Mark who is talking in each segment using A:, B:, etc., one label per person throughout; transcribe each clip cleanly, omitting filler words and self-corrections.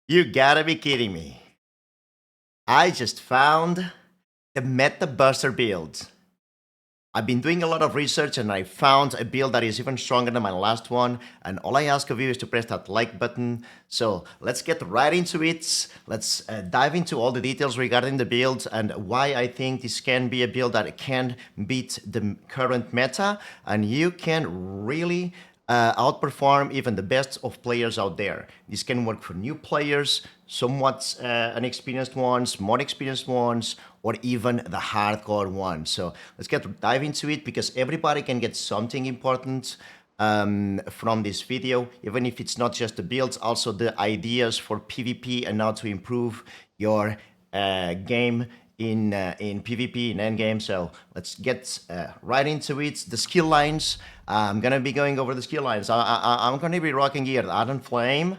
A: You gotta be kidding me. I just found the Meta Buster build. I've been doing a lot of research and I found a build that is even stronger than my last one. And all I ask of you is to press that like button. So let's get right into it. Let's dive into all the details regarding the build and why I think this can be a build that can beat the current meta. And you can really outperform even the best of players out there. This can work for new players, somewhat unexperienced ones, more experienced ones, or even the hardcore ones. So let's dive into it because everybody can get something important from this video, even if it's not just the builds, also the ideas for PvP and how to improve your game in PvP in endgame. So let's get right into it. The skill lines. I'm gonna be going over the skill lines. I'm gonna be rocking here Ardent Flame,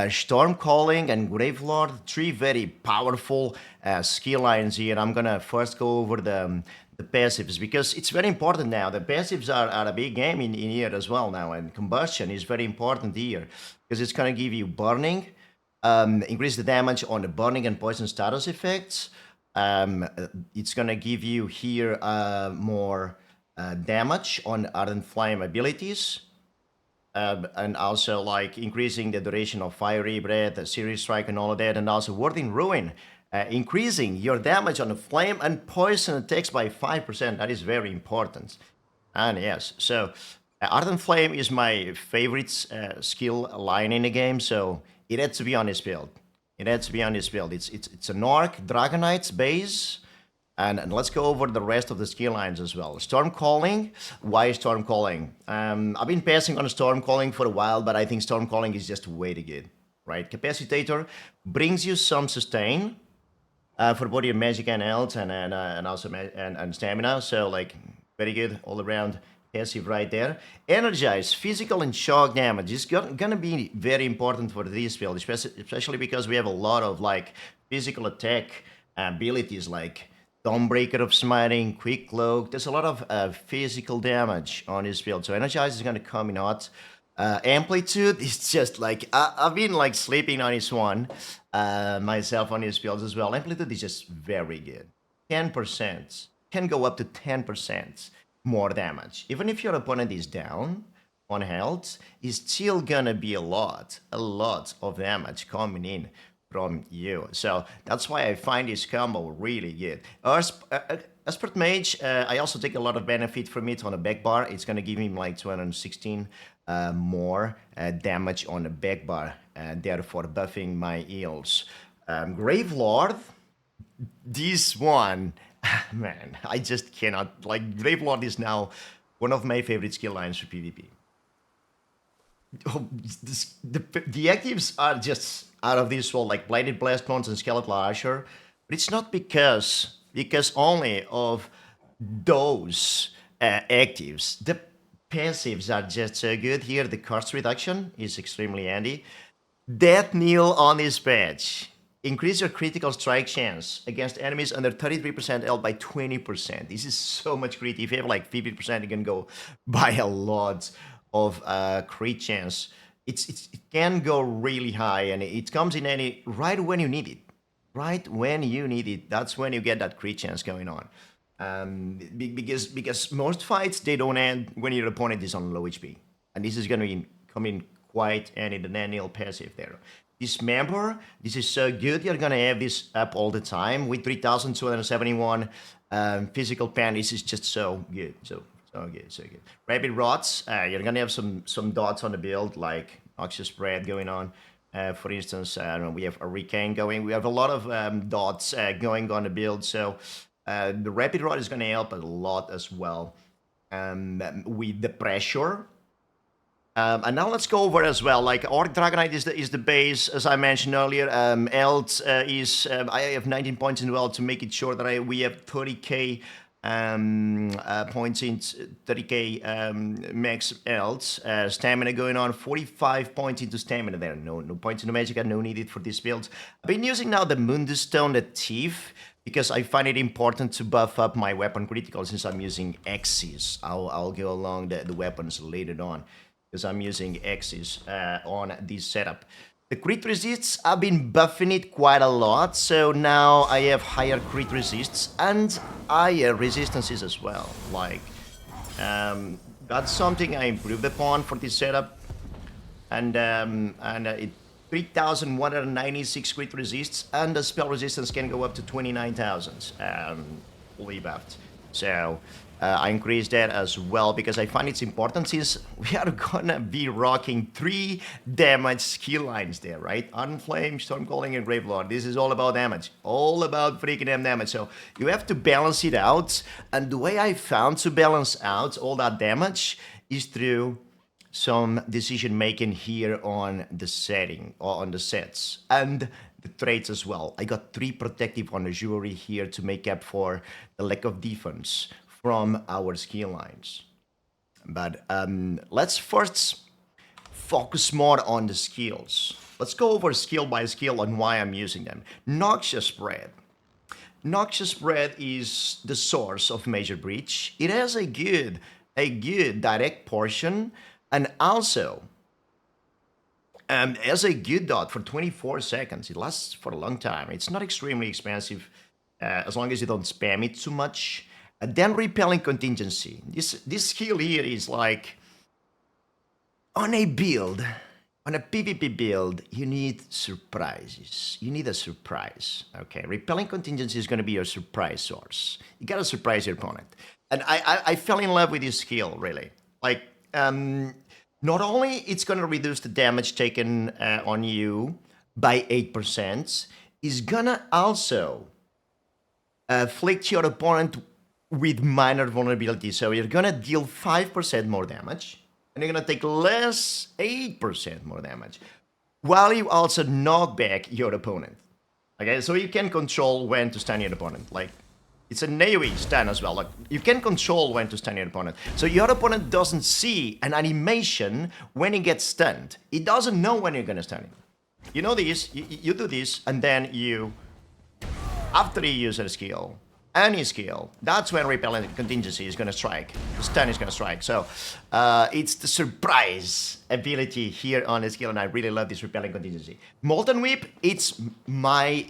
A: Storm Calling, and Gravelord. Three very powerful skill lines here. I'm gonna first go over the passives because it's very important now. The passives are a big game in here as well now, and combustion is very important here because it's gonna give you burning, increase the damage on the burning and poison status effects. It's gonna give you here more damage on Ardent Flame abilities. And also like increasing the duration of Fiery Breath, Series Strike and all of that, and also Warding Ruin, increasing your damage on the Flame and Poison attacks by 5%. That is very important. And yes, so Ardent Flame is my favorite skill line in the game, so it had to be on this build. It had to be on this build. It's an Orc Dragonite's base. And let's go over the rest of the skill lines as well. Storm Calling. Why Storm Calling? I've been passing on Storm Calling for a while, but I think Storm Calling is just way too good, right? Capacitator brings you some sustain for both your magic and health and also and stamina. So like very good all around passive right there. Energize, physical and shock damage is gonna be very important for this build, especially because we have a lot of like physical attack abilities like Dawnbreaker of Smiting, Quick Cloak. There's a lot of physical damage on this build. So Energize is going to come in hot. Amplitude is just like, I've been like sleeping on this one myself on his builds as well. Amplitude is just very good. 10%. Can go up to 10% more damage. Even if your opponent is down on health, it's still gonna be a lot of damage coming in from you. So that's why I find this combo really good. Expert Mage, I also take a lot of benefit from it on the back bar. It's gonna give him like 216 more damage on the back bar, therefore buffing my heals. Gravelord, this one, man, I just cannot, like Gravelord is now one of my favorite skill lines for PvP. Oh, the actives are just out of this world, like Blighted Blastmounts and Skeletal Asher, but it's not because only of those actives. The passives are just so good here. The cost reduction is extremely handy. Death Kneel on this patch. Increase your critical strike chance against enemies under 33% health by 20%. This is so much crit. If you have like 50%, you can go by a lot of crit chance. It can go really high, and it comes in any right when you need it. Right when you need it, that's when you get that crit chance going on. Because most fights they don't end when your opponent is on low HP, and this is gonna come in quite handy. The Annual passive there. Dismember, this is so good. You're gonna have this up all the time with 3,271 physical pen. This is just so good. So good. Rapid Rots, you're gonna have some dots on the build, like Noxious Spread going on. For instance, I don't know, we have a Recane going. We have a lot of dots going on the build, so the Rapid Rot is gonna help a lot as well with the pressure. And now let's go over as well. Like Orc Dragonite is the base, as I mentioned earlier. Health is I have 19 points in the well to make it sure that we have 30k points in 30k max health. Stamina going on, 45 points into stamina there. No points into magic, no needed for this build. I've been using now the Mundus Stone, the Thief, because I find it important to buff up my weapon critical since I'm using X's. I'll go along the weapons later on because I'm using X's on this setup. The crit resists, I've been buffing it quite a lot, so now I have higher crit resists and higher resistances as well. Like, that's something I improved upon for this setup. And it 3,196 crit resists, and the spell resistance can go up to 29,000 fully buffed. So I increased that as well because I find it's important since we are gonna be rocking 3 damage skill lines there, right? Unflame, Stormcalling, and Gravelord. This is all about damage. All about freaking damage. So you have to balance it out. And the way I found to balance out all that damage is through some decision making here on the setting or on the sets and the traits as well. I got 3 protective on the jewelry here to make up for the lack of defense from our skill lines. But let's first focus more on the skills. Let's go over skill by skill and why I'm using them. Noxious Breath. Noxious Breath is the source of Major Breach. It has a good direct portion. And also, as a good dot for 24 seconds, it lasts for a long time. It's not extremely expensive as long as you don't spam it too much. And then Repelling Contingency. This skill here is like, on a build, on a PvP build, you need surprises. You need a surprise, okay? Repelling Contingency is going to be your surprise source. You got to surprise your opponent. And I fell in love with this skill, really. Like, not only it's going to reduce the damage taken on you by 8%, it's going to also afflict your opponent with minor vulnerability. So you're going to deal 5% more damage, and you're going to take less 8% more damage, while you also knock back your opponent. Okay, so you can control when to stun your opponent. Like, it's an AoE stun as well. Like, you can control when to stun your opponent. So your opponent doesn't see an animation when he gets stunned. He doesn't know when you're gonna stun him. You know this, you do this, and then you, after you use a skill, any skill, that's when Repelling Contingency is gonna strike. The stun is gonna strike. So it's the surprise ability here on the skill, and I really love this Repelling Contingency. Molten Whip, it's my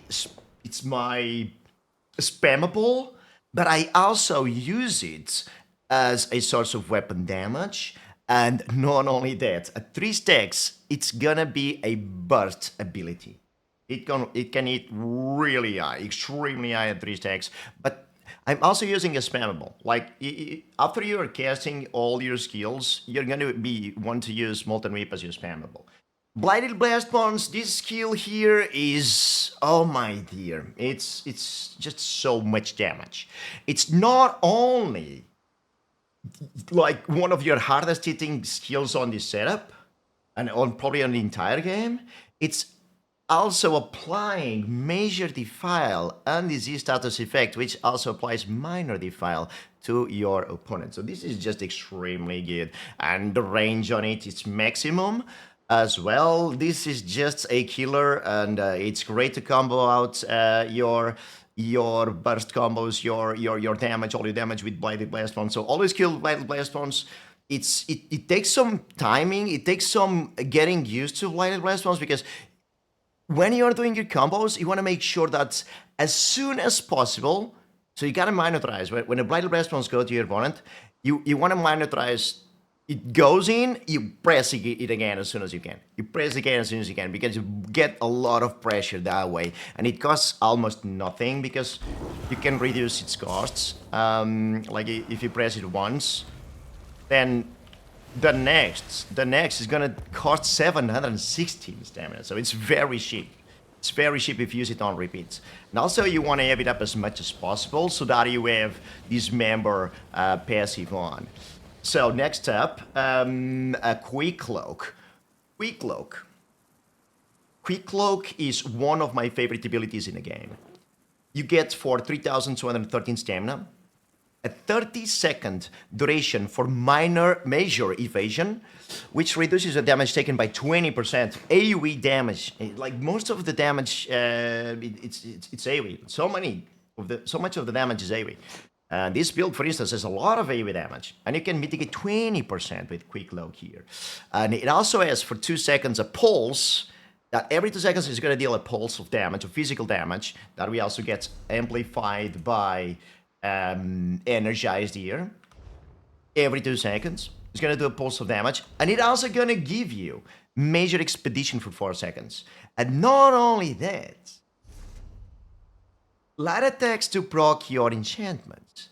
A: spammable, but I also use it as a source of weapon damage. And not only that, at 3 stacks, it's gonna be a burst ability. It can hit really high, extremely high at 3 stacks, but I'm also using a spammable. Like, after you are casting all your skills, you're gonna want to use Molten Whip as your spammable. Blighted Blast Bombs, this skill here is, oh my dear, it's just so much damage. It's not only like one of your hardest hitting skills on this setup, and probably on the entire game, it's also applying Major Defile and Disease Status Effect, which also applies Minor Defile to your opponent. So this is just extremely good, and the range on it is maximum as well. This is just a killer, and it's great to combo out your burst combos, your damage, all your damage with Blighted Blast Bombs. So always kill Blighted Blast Bombs. It takes some timing, it takes some getting used to Blighted Blast Bombs, because when you're doing your combos, you want to make sure that as soon as possible, so you gotta minotaurize. When the Blighted Blast Bombs go to your opponent, you want to minotaurize. It goes in, you press it again as soon as you can. You press again as soon as you can, because you get a lot of pressure that way. And it costs almost nothing, because you can reduce its costs. Like, if you press it once, then the next is gonna cost 716 stamina. So it's very cheap. It's very cheap if you use it on repeats. And also you want to have it up as much as possible so that you have Dismember passive on. So next up, a Quick Cloak. Quick Cloak. Quick Cloak is one of my favorite abilities in the game. You get for 3,213 stamina, a 30-second duration for major evasion, which reduces the damage taken by 20%. AoE damage, like most of the damage, it's AoE. So much of the damage is AoE. This build, for instance, has a lot of AoE damage, and you can mitigate 20% with Quick Cloak here. And it also has, for 2 seconds, a pulse that every 2 seconds is going to deal a pulse of damage, of physical damage, that we also get amplified by energized here. Every 2 seconds, it's going to do a pulse of damage, and it's also going to give you major expedition for 4 seconds. And not only that, light attacks to proc your enchantments.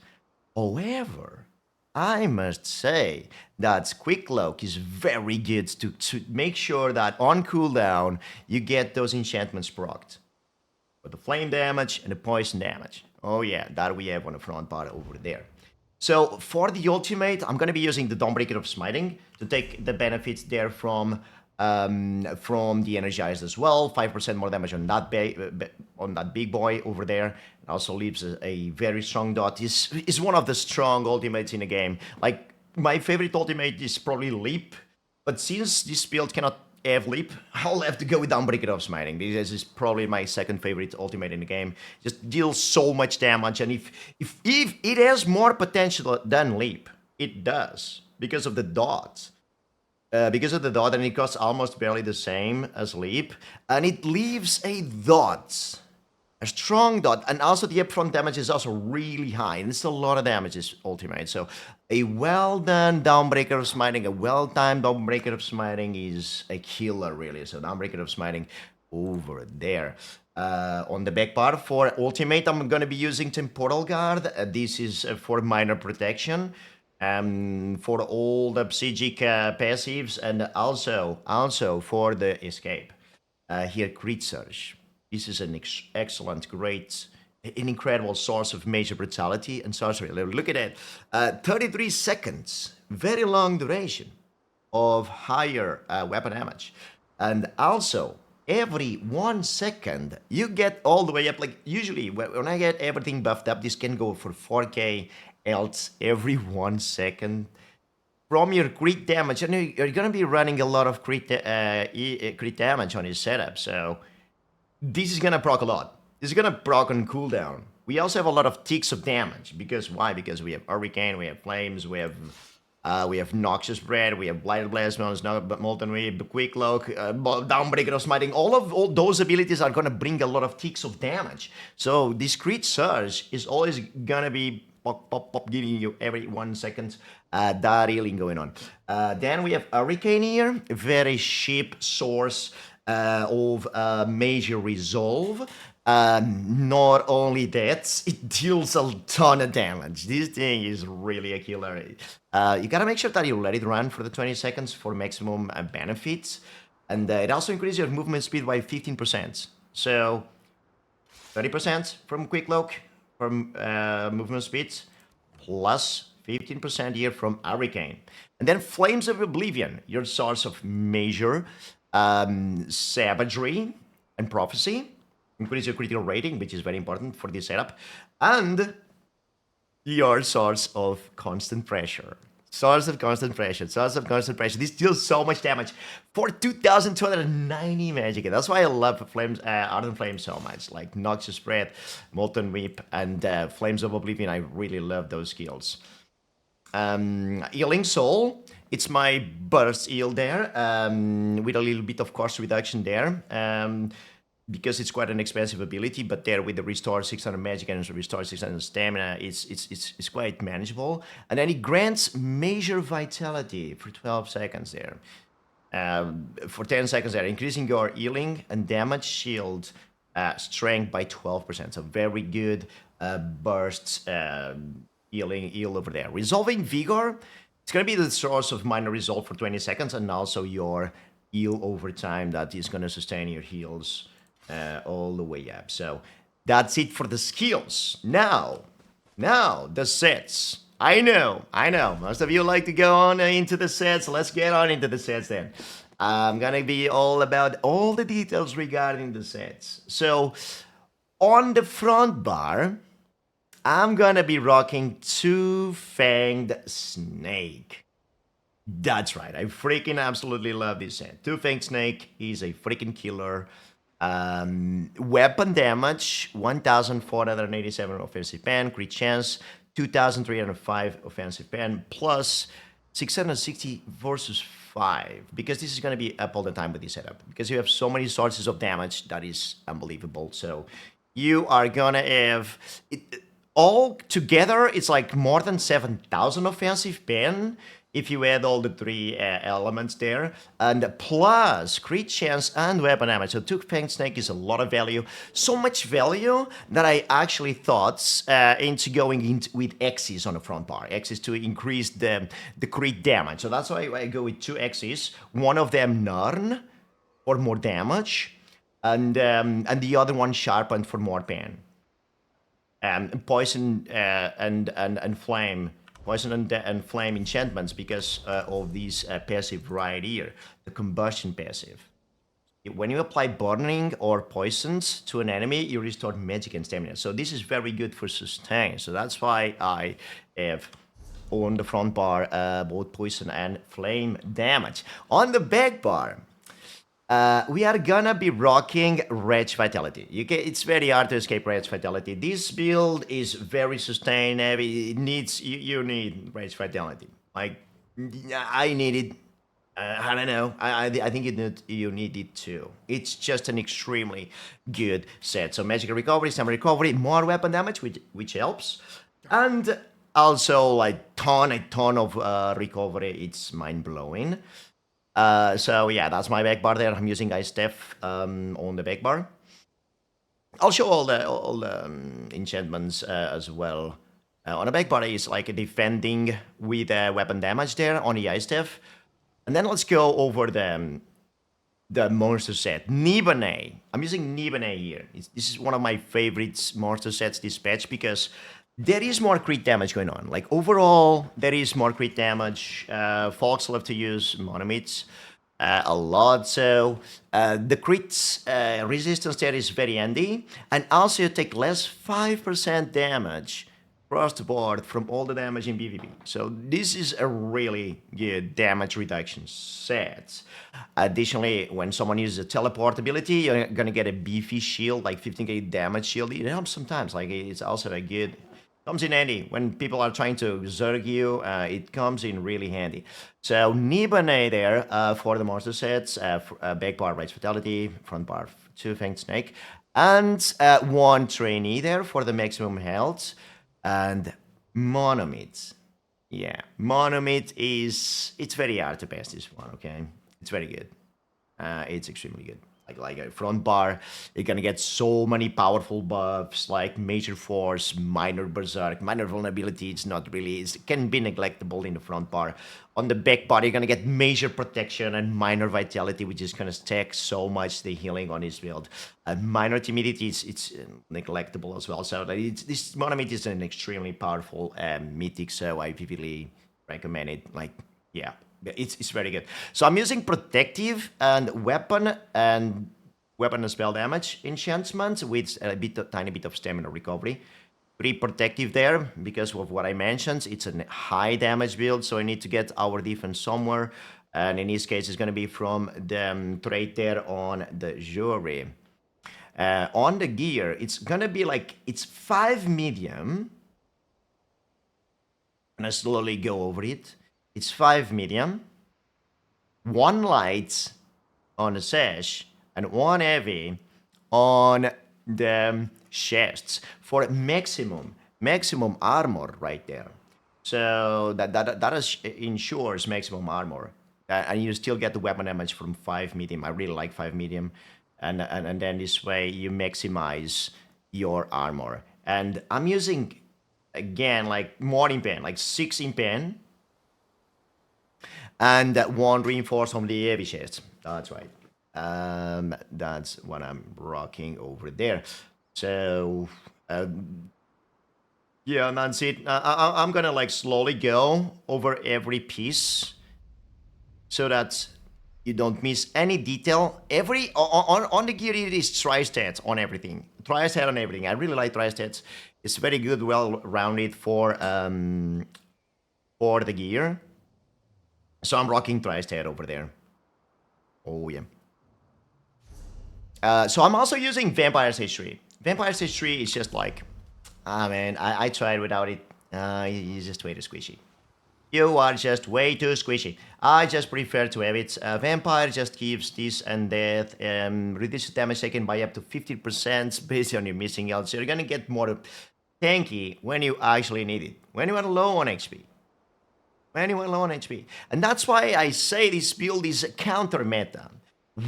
A: However, I must say that Quick Cloak is very good to make sure that on cooldown you get those enchantments procced. But the flame damage and the poison damage. Oh yeah, that we have on the front part over there. So for the ultimate, I'm going to be using the Dawnbreaker of Smiting to take the benefits there from the energized as well. 5% more damage on that big boy over there. It also leaves a very strong dot. Is one of the strong ultimates in the game. Like, my favorite ultimate is probably Leap, but since this build cannot have Leap, I'll have to go with Dawnbreaker of Smiting. This is probably my second favorite ultimate in the game. Just deals so much damage, and if it has more potential than Leap, it does, because of the dots. Because of the dot, and it costs almost barely the same as Leap, and it leaves a dot, a strong dot, and also the upfront damage is also really high, and it's a lot of damage, this ultimate. So a well-done Dawnbreaker of Smiting, a well-timed Dawnbreaker of Smiting is a killer, really. So Dawnbreaker of Smiting over there. On the back part for ultimate, I'm going to be using Temporal Guard. This is for minor protection. For all the psychic passives, and also for the escape. Here, Crit Surge. This is an excellent, great, an incredible source of major brutality and sorcery. Look at it. 33 seconds, very long duration of higher weapon damage. And also, every 1 second, you get all the way up. Like, usually, when I get everything buffed up, this can go for 4k else every 1 second from your crit damage, and you're gonna be running a lot of crit damage on your setup, so this is gonna proc a lot. This is gonna proc on cooldown. We also have a lot of ticks of damage, because why? Because we have Hurricane, we have Flames, we have Noxious Breath, we have Blighted Blast, Molten Whip, Quick Cloak, Dawnbreaker of Smiting. All those abilities are gonna bring a lot of ticks of damage. So this crit surge is always gonna be pop, giving you every 1 second that healing going on. Then we have Hurricane here, a very cheap source of major resolve. Not only that, it deals a ton of damage. This thing is really a killer. You gotta make sure that you let it run for the 20 seconds for maximum benefits. And it also increases your movement speed by 15%. So 30% from Quick Cloak, from movement speeds, plus 15% here from Hurricane. And then Flames of Oblivion, your source of major savagery and prophecy. Increase your critical rating, which is very important for this setup. And your source of constant pressure. Source of constant pressure. This deals so much damage for 2,290 magic. That's why I love Flames, Ardent Flame so much. Like Noxious Breath, Molten Whip, and Flames of Oblivion. I really love those skills. Healing Soul. It's my burst heal there, with a little bit of cost reduction there. Because it's quite an expensive ability, but there with the restore 600 magic and restore 600 stamina, it's quite manageable. And then it grants major vitality for 12 seconds there. For 10 seconds there, increasing your healing and damage shield strength by 12%. So very good bursts heal over there. Resolving Vigor, it's going to be the source of minor resolve for 20 seconds, and also your heal over time that is going to sustain your heals all the way up. So that's it for the skills. Now the sets. I know. Most of you like to go on into the sets. Let's get on into the sets then. I'm gonna be all about all the details regarding the sets. So on the front bar, I'm gonna be rocking Two-Fanged Snake. That's right. I freaking absolutely love this set. Two-Fanged Snake is a freaking killer. Weapon damage, 1,487 offensive pen, crit chance, 2,305 offensive pen, plus 660 versus 5, because this is going to be up all the time with this setup, because you have so many sources of damage that is unbelievable. So you are gonna have it, all together, it's like more than 7,000 offensive pen if you add all the 3 elements there, and plus crit chance and weapon damage. So 2 Fang Snake is a lot of value. So much value that I actually thought into going into with X's on the front bar. X's to increase the crit damage. So that's why I go with 2 X's. One of them Narn for more damage, and the other one Sharpened for more pen. Poison and flame, poison and flame enchantments because of these passive right here, the combustion passive. When you apply burning or poisons to an enemy, you restore magic and stamina. So this is very good for sustain. So that's why I have on the front bar both poison and flame damage. On the back bar, we are gonna be rocking Rage Vitality. It's very hard to escape Rage Vitality. This build is very sustain heavy. It needs you need Rage Vitality. Like I need it. I don't know. I think you need it too. It's just an extremely good set. So magical recovery, stamina recovery, more weapon damage, which helps, and also like a ton of recovery. It's mind blowing. So yeah, that's my back bar there. I'm using Ice Staff on the back bar. I'll show all the enchantments as well. On the back bar is like defending with weapon damage there on the Ice Staff. And then let's go over the monster set. Nibane. I'm using Nibane here. This is one of my favorite monster sets this patch because there is more crit damage going on. Like overall, there is more crit damage. Folks love to use monomits a lot. So the crit resistance there is very handy. And also you take less 5% damage across the board from all the damage in PvP. So this is a really good damage reduction set. Additionally, when someone uses a teleport ability, you're gonna get a beefy shield, like 15k damage shield. It helps sometimes. Like it's also a good. Comes in handy when people are trying to zerg you. It comes in really handy. So Nibane there for the monster sets. Back bar Rage Fatality, front bar 2 Fanged Snake, and 1 trainee there for the maximum health. And Monomit. Yeah, Monomit it's very hard to pass this one. Okay, it's very good. It's extremely good. Like a front bar, you're gonna get so many powerful buffs like Major Force, Minor Berserk, Minor Vulnerability. It's not really, it can be neglectable in the front bar. On the back bar, you're gonna get Major Protection and Minor Vitality, which is gonna stack so much the healing on his build. Minor Timidity, it's neglectable as well. So this Monomit is an extremely powerful mythic, so I vividly recommend it. Like, yeah. It's very good. So I'm using protective and weapon and spell damage enchantments with tiny bit of stamina recovery. 3 protective there because of what I mentioned. It's a high damage build, so I need to get our defense somewhere. And in this case, it's going to be from the trait there on the jewelry. On the gear, it's going to be like, it's 5 medium. And I slowly go over it. It's 5 medium, 1 light on the sash, and 1 heavy on the chests for maximum armor right there. So that ensures maximum armor, and you still get the weapon damage from 5 medium. I really like 5 medium, and then this way you maximize your armor. And I'm using again like more in pen, like 6 in pen. And 1 reinforce on the heavy chest. That's right. That's what I'm rocking over there. So, yeah, that's it. I'm gonna like slowly go over every piece so that you don't miss any detail. On the gear it is tri-stats on everything. Tri-stat on everything. I really like tri-stats. It's very good, well-rounded for the gear. So I'm rocking tri-stat over there. Oh, yeah. So I'm also using Vampire Stage 3. Vampire Stage 3 is just like, man, I tried without it. It's just way too squishy. You are just way too squishy. I just prefer to have it. Vampire just gives this and that, reduces damage taken by up to 50% based on your missing health. So you're gonna get more tanky when you actually need it. When you are low on HP. When you are low on HP. And that's why I say this build is counter meta.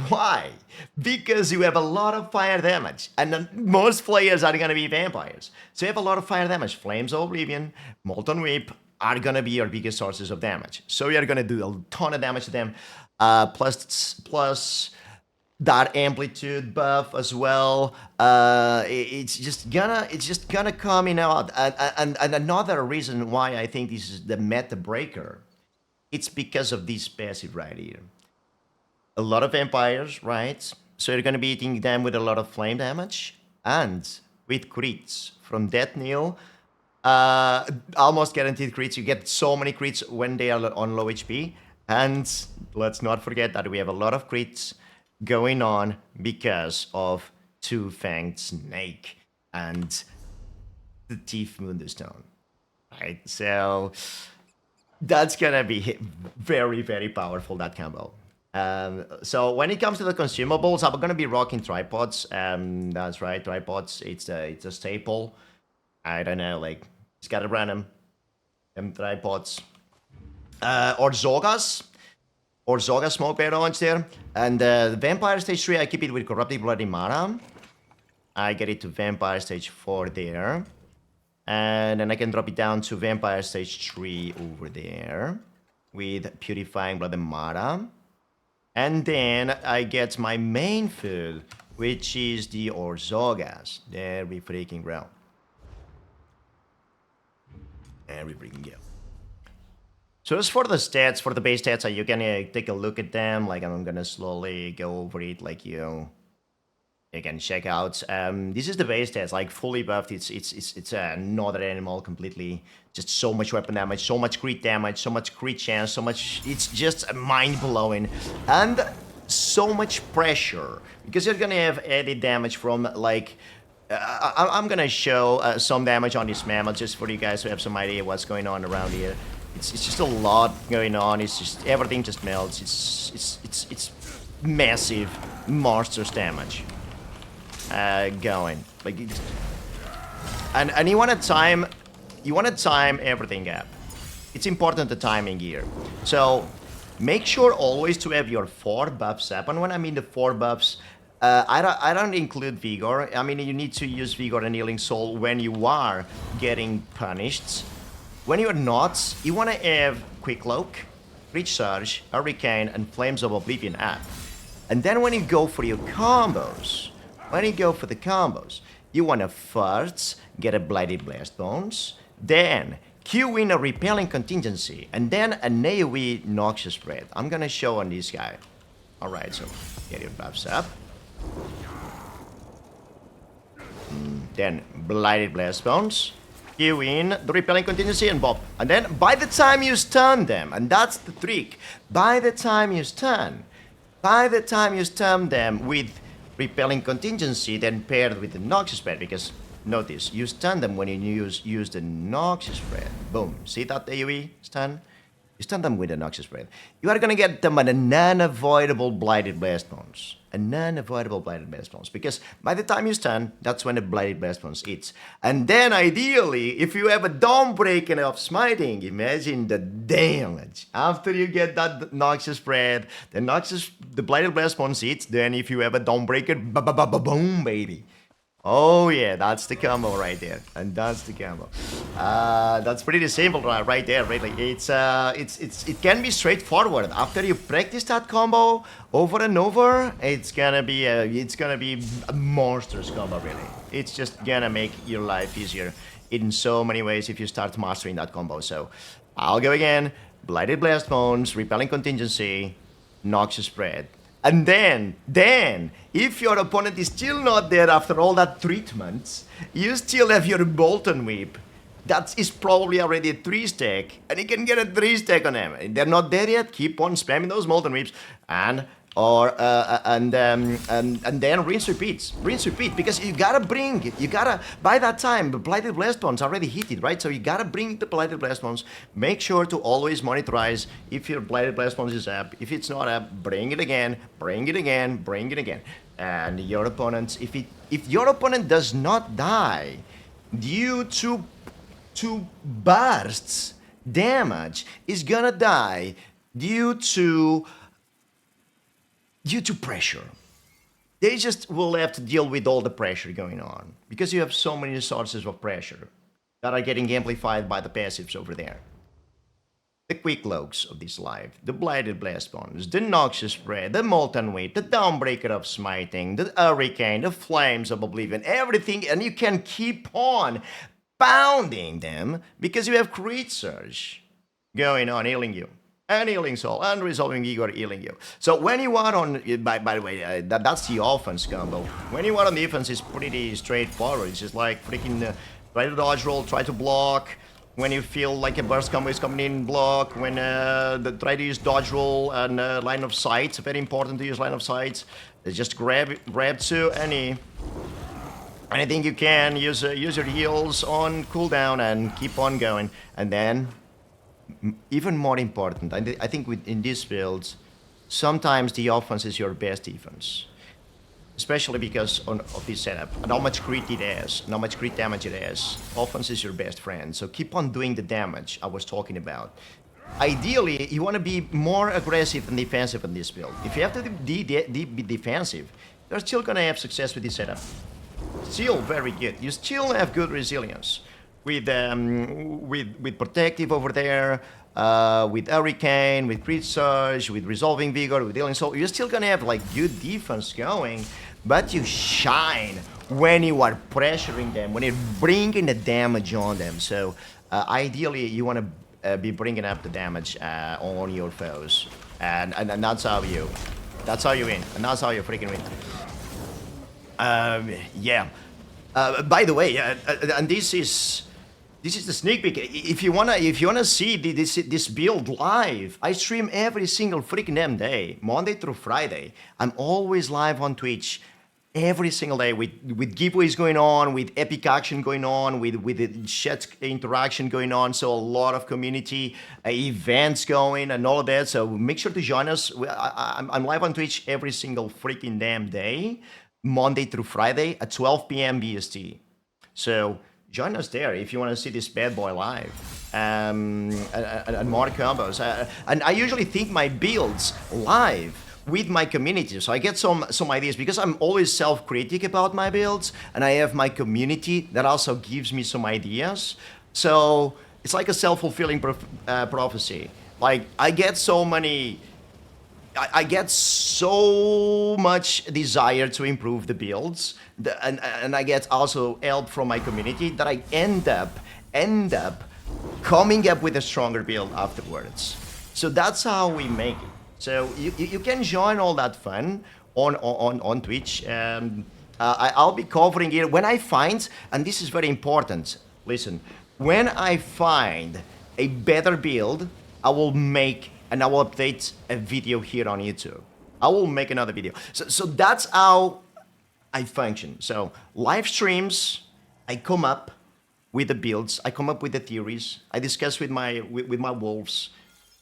A: Why? Because you have a lot of fire damage, and most players are gonna be vampires. So you have a lot of fire damage. Flames of Oblivion, Molten Whip are gonna be your biggest sources of damage. So you're gonna do a ton of damage to them. Plus that amplitude buff as well. It's just gonna come in out. And another reason why I think this is the meta breaker, it's because of this passive right here. A lot of vampires, right? So you're gonna be hitting them with a lot of flame damage and with crits from Death Kneel. Almost guaranteed crits. You get so many crits when they are on low HP. And let's not forget that we have a lot of crits going on because of Two-Fanged Snake and the Thief Mundus Stone, right? So that's gonna be very, very powerful, that combo. So when it comes to the consumables, I'm gonna be rocking tripods. That's right, tripods. It's a staple. I don't know, like just gotta run them tripods. Or Zogas smoke barrage there. And the Vampire Stage 3, I keep it with Corrupted Bloody Mana. I get it to Vampire Stage 4 there. And then I can drop it down to Vampire Stage 3 over there with Purifying Blood and Mana. And then I get my main food, which is the Orzogas. There we freaking go. There we freaking go. So as for the stats, for the base stats, you can take a look at them. Like I'm gonna slowly go over it, like you can check out. This is the base stats, like fully buffed. It's another animal completely. Just so much weapon damage, so much crit damage, so much crit chance, so much. It's just mind blowing, and so much pressure because you're gonna have added damage from like. I'm gonna show some damage on this mammoth just for you guys to have some idea what's going on around here. It's just a lot going on. It's just everything just melts. It's massive monsters damage going like, and you want to time everything up. It's important the timing here. So make sure always to have your 4 buffs up. And when I mean the 4 buffs, I don't include Vigor. I mean, you need to use Vigor and Healing Soul when you are getting punished. When you're not, you want to have Quick Cloak, Reach Surge, Hurricane, and Flames of Oblivion up. And then when you go for your combos, you want to first get a Blighted Blast Bones, then Q in a Repelling Contingency, and then an AoE Noxious Spread. I'm gonna show on this guy. Alright, so get your buffs up. Then Blighted Blast Bones. Q in the Repelling Contingency and Bob. And then by the time you stun them, and that's the trick, by the time you stun them with Repelling Contingency, then paired with the Noxious Spread, because notice, you stun them when you use the Noxious Spread. Boom. See that AoE stun? You stun them with the Noxious Spread. You are gonna get them an unavoidable Blighted Blast Bones. Because by the time you stun, that's when the Blighted Blast Bones hits. And then ideally, if you have a Dawnbreaker of Smiting, imagine the damage. After you get that Noxious Spread, the Blighted Blast Bones hits, then if you have a Dawnbreaker, boom, baby. Oh yeah, that's the combo right there, and that's the combo. That's pretty simple right there, really. It can be straightforward. After you practice that combo over and over, it's gonna be a monstrous combo, really. It's just gonna make your life easier in so many ways if you start mastering that combo. So I'll go again: Blighted Blast Bones, Repelling Contingency, Noxious Spread. And then, if your opponent is still not there after all that treatment, you still have your Molten Whip. That is probably already a 3-stack, and you can get a 3-stack on them. They're not there yet, keep on spamming those Molten Whips, and or and then rinse repeat, because you gotta by that time the blighted blast ones already hit it, right? So you gotta bring the blighted blast ones. Make sure to always monitorize if your blighted blast ones is up. If it's not up, bring it again, and your opponent, if your opponent does not die due to bursts damage, is gonna die due to pressure. They just will have to deal with all the pressure going on because you have so many sources of pressure that are getting amplified by the passives over there. The quick logs of this life, the blighted blast bones, the noxious spread, the molten weight, the downbreaker of smiting, the hurricane, the flames of oblivion, everything, and you can keep on pounding them because you have crit surge going on healing you. And healing soul, and resolving vigor healing you. So when you are on, by the way, that's the offense combo. When you are on defense, it's pretty straightforward. It's just like freaking try to dodge roll, try to block. When you feel like a burst combo is coming in, block. When try to use dodge roll and line of sight. It's very important to use line of sight. Just grab to anything you can. Use your heals on cooldown and keep on going. And then, even more important, I think in these builds, sometimes the offense is your best defense. Especially because of this setup, and how much crit it has, and how much crit damage it has. Offense is your best friend, so keep on doing the damage I was talking about. Ideally, you want to be more aggressive than defensive in this build. If you have to be defensive, you're still going to have success with this setup. Still very good. You still have good resilience. With protective over there, with hurricane, with crit surge, with resolving vigor, with healing soul, you're still gonna have like good defense going, but you shine when you are pressuring them, when you're bringing the damage on them. So ideally, you want to be bringing up the damage on your foes, and that's how you win, and that's how you freaking win. Yeah. By the way, and this is the sneak peek. If you wanna see this build live, I stream every single freaking damn day, Monday through Friday. I'm always live on Twitch every single day with giveaways going on, with epic action going on, with the chat interaction going on. So a lot of community events going and all of that. So make sure to join us. I'm live on Twitch every single freaking damn day, Monday through Friday at 12 p.m. BST. So join us there if you want to see this bad boy live, and more combos. And I usually think my builds live with my community, so I get some ideas, because I'm always self-critic about my builds, and I have my community that also gives me some ideas. So it's like a self-fulfilling prophecy. Like I get so much desire to improve the builds, and I get also help from my community, that I end up coming up with a stronger build afterwards. So that's how we make it. So you can join all that fun on Twitch. I'll be covering it when I find, and this is very important, listen, when I find a better build, I will make and I will update a video here on YouTube. I will make another video. So that's how I function. So live streams, I come up with the builds, I come up with the theories, I discuss with my wolves.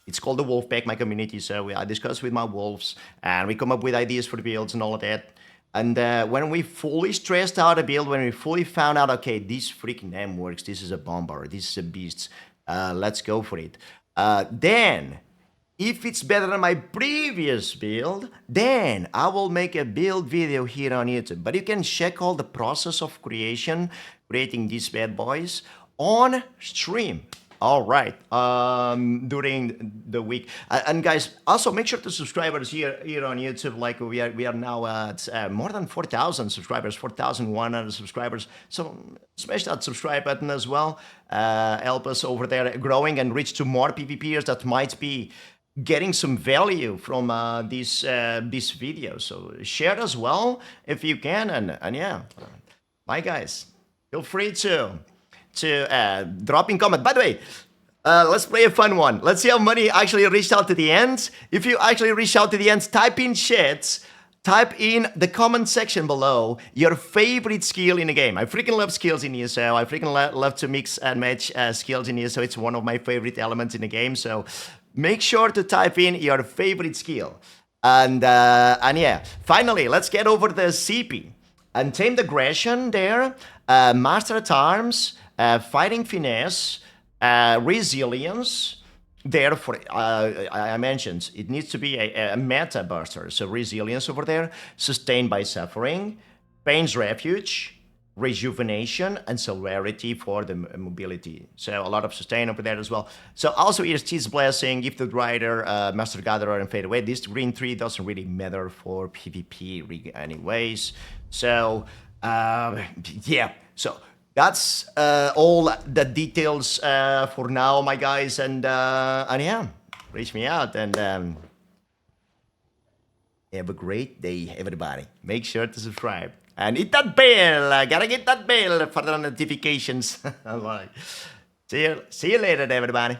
A: It's called the Wolf Pack, my community. So I discuss with my wolves, and we come up with ideas for the builds and all of that. And when we fully stressed out a build, when we fully found out, okay, this freaking name works, this is a bomber, this is a beast, let's go for it. Then, if it's better than my previous build, then I will make a build video here on YouTube. But you can check all the process of creating these bad boys on stream. All right, during the week. And guys, also make sure to subscribe us here on YouTube. Like we are now at more than 4,000 subscribers, 4,100 subscribers. So smash that subscribe button as well. Help us over there growing and reach to more PvPers that might be getting some value from this video. So share as well if you can, and yeah, bye guys. Feel free to drop in comment. By the way, Let's play a fun one. Let's see how many actually reached out to the end. If you actually reached out to the end, type in chat. Type in the comment section below your favorite skill in the game. I freaking love skills in ESO. I freaking love to mix and match skills in ESO. It's one of my favorite elements in the game. So make sure to type in your favorite skill. And yeah, finally, let's get over the CP. Untamed Aggression there, Master at Arms, Fighting Finesse, Resilience. Therefore, I mentioned it needs to be a meta buster. So Resilience over there, Sustained by Suffering, Pain's Refuge, Rejuvenation, and Celerity for the mobility. So a lot of sustain over there as well. So also EST's Blessing, Gifted Rider, Master Gatherer, and Fade Away. This green 3 doesn't really matter for PvP anyways. So yeah, so that's all the details for now, my guys, and yeah, reach me out, and have a great day, everybody. Make sure to subscribe and hit that bell. I gotta get that bell for the notifications. All right. See you later, everybody.